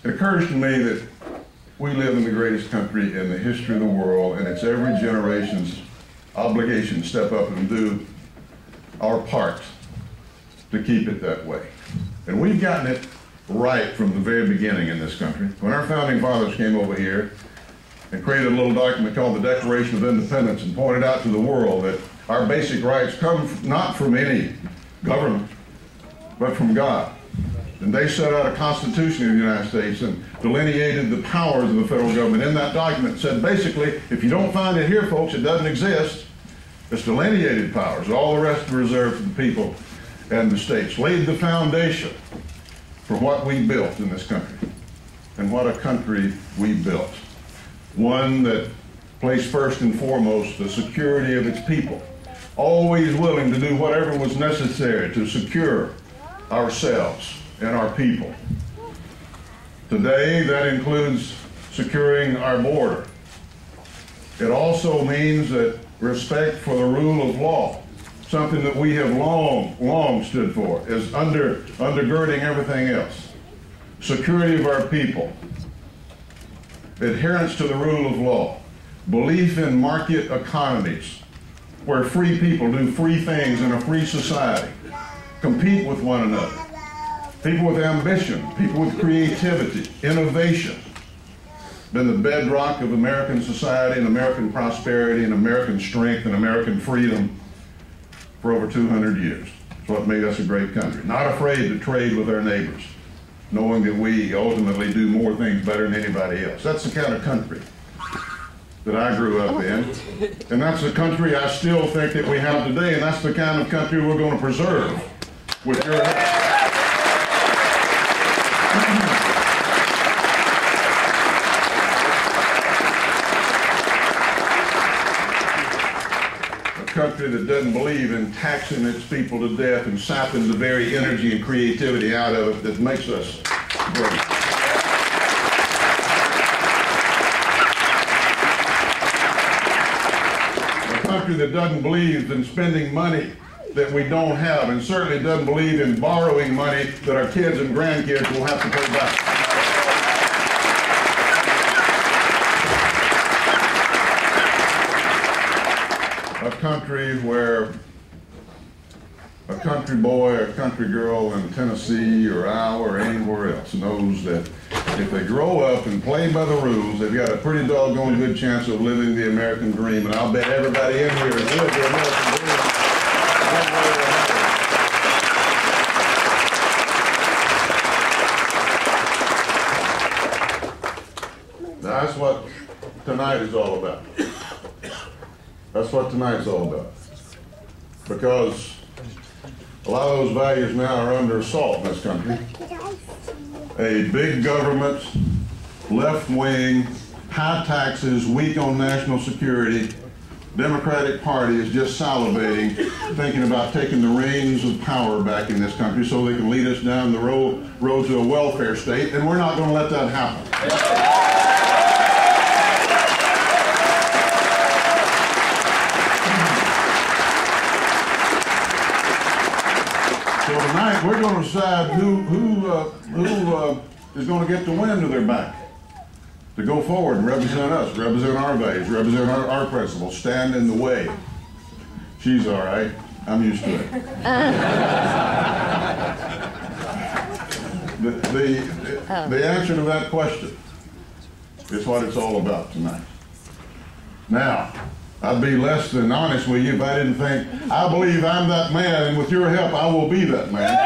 It occurs to me that we live in the greatest country in the history of the world, and it's every generation's obligation to step up and do our part to keep it that way. And we've gotten it right from the very beginning in this country. When our founding fathers came over here and created a little document called the Declaration of Independence and pointed out to the world that our basic rights come not from any government, but from God. And they set out a constitution in the United States and delineated the powers of the federal government. In that document said basically, if you don't find it here, folks, it doesn't exist. It's delineated powers. All the rest are reserved for the people and the states. Laid the foundation for what we built in this country. And what a country we built. One that placed first and foremost the security of its people. Always willing to do whatever was necessary to secure ourselves and our people. Today, that includes securing our border. It also means that respect for the rule of law, something that we have long stood for, is undergirding everything else. Security of our people, adherence to the rule of law, belief in market economies, where free people do free things in a free society, compete with one another. People with ambition, people with creativity, innovation, been the bedrock of American society and American prosperity and American strength and American freedom for over 200 years. It's what made us a great country. Not afraid to trade with our neighbors, knowing that we ultimately do more things better than anybody else. That's the kind of country that I grew up in, and that's the country I still think that we have today, and that's the kind of country we're going to preserve with your help. A country that doesn't believe in taxing its people to death and sapping the very energy and creativity out of it that makes us great. A country that doesn't believe in spending money that we don't have, and certainly doesn't believe in borrowing money that our kids and grandkids will have to pay back. A country where a country boy or a country girl in Tennessee or Iowa or anywhere else knows that if they grow up and play by the rules, they've got a pretty doggone good chance of living the American dream. And I'll bet everybody in here has lived the American dream. That's what tonight is all about. That's what tonight's all about. Because a lot of those values now are under assault in this country. A big government, left-wing, high taxes, weak on national security, Democratic Party is just salivating, thinking about taking the reins of power back in this country so they can lead us down the road to a welfare state, and we're not going to let that happen. So tonight we're going to decide who is going to get the wind to their back to go forward and represent us, represent our values, represent our principles, stand in the way. She's all right. I'm used to it. The answer to that question is what it's all about tonight. Now, I'd be less than honest with you if I didn't think, I believe I'm that man, and with your help, I will be that man.